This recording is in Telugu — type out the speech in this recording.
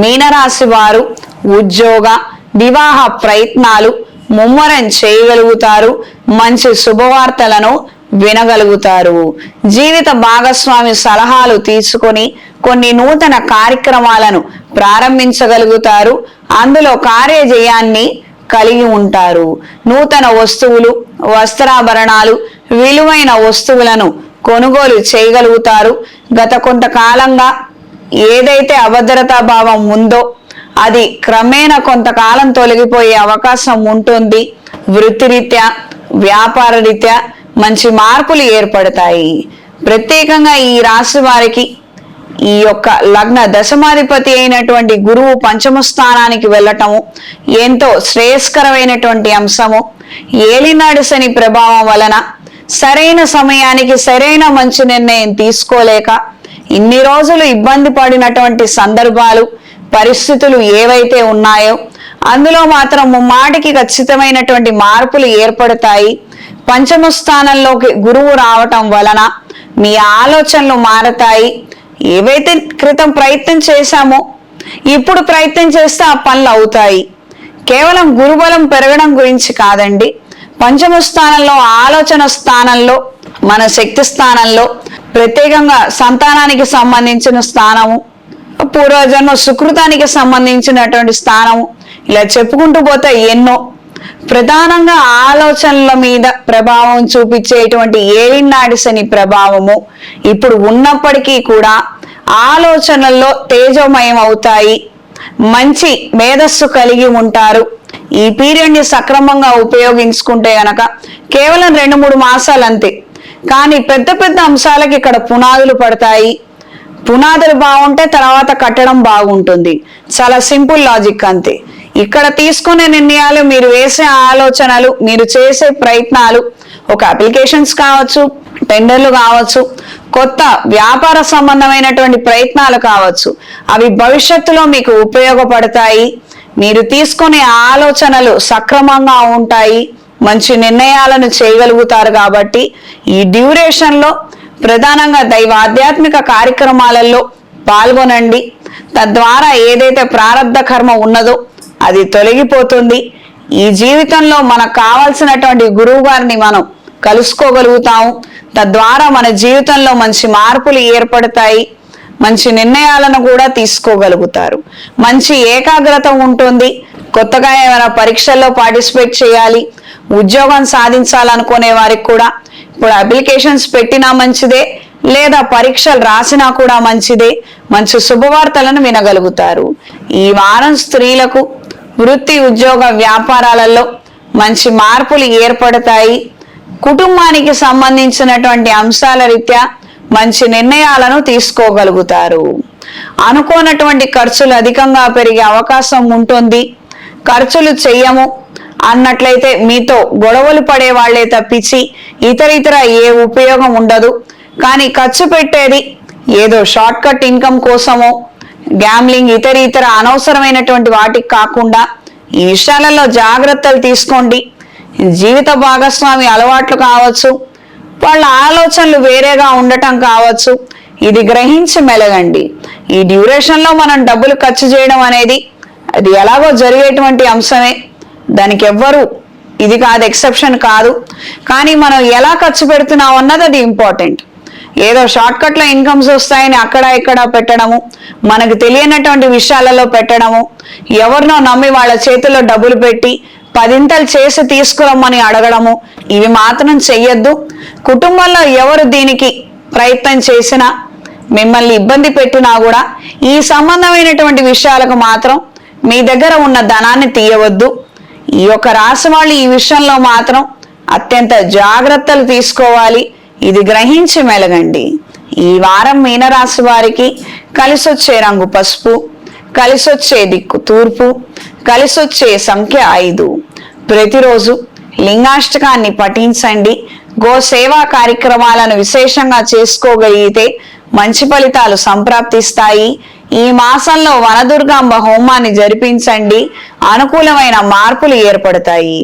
మీనరాశి వారు ఉద్యోగ వివాహ ప్రయత్నాలు ముమ్మరం చేయగలుగుతారు. మంచి శుభవార్తలను వినగలుగుతారు. జీవిత భాగస్వామి సలహాలు తీసుకొని కొన్ని నూతన కార్యక్రమాలను ప్రారంభించగలుగుతారు. అందులో కార్యజయాన్ని కలిగి ఉంటారు. నూతన వస్తువులు, వస్త్రాభరణాలు, విలువైన వస్తువులను కొనుగోలు చేయగలుగుతారు. గత కొంతకాలంగా ఏదైతే అభద్రతా భావం ఉందో అది క్రమేణా కొంతకాలం తొలగిపోయే అవకాశం ఉంటుంది. వృత్తిరీత్యా, వ్యాపార రీత్యా మంచి మార్పులు ఏర్పడతాయి. ప్రత్యేకంగా ఈ రాశి వారికి ఈ యొక్క లగ్న దశమాధిపతి అయినటువంటి గురువు పంచమ స్థానానికి వెళ్ళటము ఎంతో శ్రేయస్కరమైనటువంటి అంశము. ఏలినాడు శని ప్రభావం వలన సరైన సమయానికి సరైన మంచి నిర్ణయం తీసుకోలేక ఇన్ని రోజులు ఇబ్బంది పడినటువంటి సందర్భాలు, పరిస్థితులు ఏవైతే ఉన్నాయో అందులో మాత్రం ముమ్మాటికి ఖచ్చితమైనటువంటి మార్పులు ఏర్పడతాయి. పంచమ స్థానంలోకి గురువు రావటం వలన మీ ఆలోచనలు మారతాయి. ఏవైతే క్రితం ప్రయత్నం చేశామో ఇప్పుడు ప్రయత్నం చేస్తే ఆ పనులు అవుతాయి. కేవలం గురుబలం పెరగడం గురించి కాదండి. పంచమ స్థానంలో, ఆలోచన స్థానంలో, మన శక్తి స్థానంలో, ప్రత్యేకంగా సంతానానికి సంబంధించిన స్థానము, పూర్వజన్మ సుకృతానికి సంబంధించినటువంటి స్థానము, ఇలా చెప్పుకుంటూ పోతే ఎన్నో. ప్రధానంగా ఆలోచనల మీద ప్రభావం చూపించేటువంటి ఏలినాడి శని ప్రభావము ఇప్పుడు ఉన్నప్పటికీ కూడా ఆలోచనల్లో తేజోమయం అవుతాయి. మంచి మేధస్సు కలిగి ఉంటారు. ఈ పీరియడ్ ని సక్రమంగా ఉపయోగించుకుంటే గనక కేవలం 2-3 మాసాలు అంతే. కానీ పెద్ద పెద్ద అంశాలకి ఇక్కడ పునాదులు పడతాయి. పునాదులు బాగుంటే తర్వాత కట్టడం బాగుంటుంది. చాలా సింపుల్ లాజిక్ అంతే. ఇక్కడ తీసుకునే నిర్ణయాలు, మీరు వేసే ఆలోచనలు, మీరు చేసే ప్రయత్నాలు, ఒక అప్లికేషన్స్ కావచ్చు, టెండర్లు కావచ్చు, కొత్త వ్యాపార సంబంధమైనటువంటి ప్రయత్నాలు కావచ్చు, అవి భవిష్యత్తులో మీకు ఉపయోగపడతాయి. మీరు తీసుకునే ఆలోచనలు సక్రమంగా ఉంటాయి. మంచి నిర్ణయాలను చేయగలుగుతారు. కాబట్టి ఈ డ్యూరేషన్లో ప్రధానంగా దైవ ఆధ్యాత్మిక కార్యక్రమాలలో పాల్గొనండి. తద్వారా ఏదైతే ప్రారంధ కర్మ ఉన్నదో అది తొలగిపోతుంది. ఈ జీవితంలో మనకు కావాల్సినటువంటి గురువు గారిని మనం కలుసుకోగలుగుతాము. తద్వారా మన జీవితంలో మంచి మార్పులు ఏర్పడతాయి. మంచి నిర్ణయాలను కూడా తీసుకోగలుగుతారు. మంచి ఏకాగ్రత ఉంటుంది. కొత్తగా ఏమైనా పరీక్షల్లో పార్టిసిపేట్ చేయాలి, ఉద్యోగం సాధించాలనుకునే వారికి కూడా ఇప్పుడు అప్లికేషన్స్ పెట్టినా మంచిదే, లేదా పరీక్షలు రాసినా కూడా మంచిదే. మంచి శుభవార్తలను వినగలుగుతారు. ఈ వారం స్త్రీలకు వృత్తి, ఉద్యోగ, వ్యాపారాలలో మంచి మార్పులు ఏర్పడతాయి. కుటుంబానికి సంబంధించినటువంటి అంశాల రీత్యా మంచి నిర్ణయాలను తీసుకోగలుగుతారు. అనుకోనటువంటి ఖర్చులు అధికంగా పెరిగే అవకాశం ఉంటుంది. ఖర్చులు చెయ్యము అన్నట్లయితే మీతో గొడవలు పడే వాళ్లే తప్పించి ఇతర ఏ ఉపయోగం ఉండదు. కానీ ఖర్చు పెట్టేది ఏదో షార్ట్ కట్ ఇన్కమ్ కోసమో, గ్యామ్లింగ్, ఇతర అనవసరమైనటువంటి వాటికి కాకుండా ఈ విషయాలలో జాగ్రత్తలు తీసుకోండి. జీవిత భాగస్వామి అలవాట్లు కావచ్చు, వాళ్ళ ఆలోచనలు వేరేగా ఉండటం కావచ్చు, ఇది గ్రహించి మెలగండి. ఈ డ్యూరేషన్లో మనం డబ్బులు ఖర్చు చేయడం అనేది అది ఎలాగో జరిగేటువంటి అంశమే. దానికి ఎవ్వరు ఇది కాదు, ఎక్సెప్షన్ కాదు. కానీ మనం ఎలా ఖర్చు పెడుతున్నాం అన్నది అది ఇంపార్టెంట్. ఏదో షార్ట్ కట్లో ఇన్కమ్స్ వస్తాయని అక్కడ ఇక్కడ పెట్టడము, మనకు తెలియనటువంటి విషయాలలో పెట్టడము, ఎవరినో నమ్మి వాళ్ళ చేతిలో డబ్బులు పెట్టి 10 చేసి తీసుకురమ్మని అడగడము, ఇవి మాత్రం చెయ్యొద్దు. కుటుంబంలో ఎవరు దీనికి ప్రయత్నం చేసినా, మిమ్మల్ని ఇబ్బంది పెట్టినా కూడా ఈ సంబంధమైనటువంటి విషయాలకు మాత్రం మీ దగ్గర ఉన్న ధనాన్ని తీయవద్దు. ఈ యొక్క రాశి వాళ్ళు ఈ విషయంలో మాత్రం అత్యంత జాగ్రత్తలు తీసుకోవాలి. ఇది గ్రహించి మెలగండి. ఈ వారం మీనరాశి వారికి కలిసొచ్చే రంగు పసుపు, కలిసొచ్చే దిక్కు తూర్పు, కలిసొచ్చే సంఖ్య 5. ప్రతిరోజు లింగాష్టకాన్ని పఠించండి. గో సేవా కార్యక్రమాలను విశేషంగా చేసుకోగలిగితే మంచి ఫలితాలు సంప్రాప్తిస్తాయి. ఈ మాసంలో వనదుర్గాంబ హోమాన్ని జరిపించండి. అనుకూలమైన మార్పులు ఏర్పడతాయి.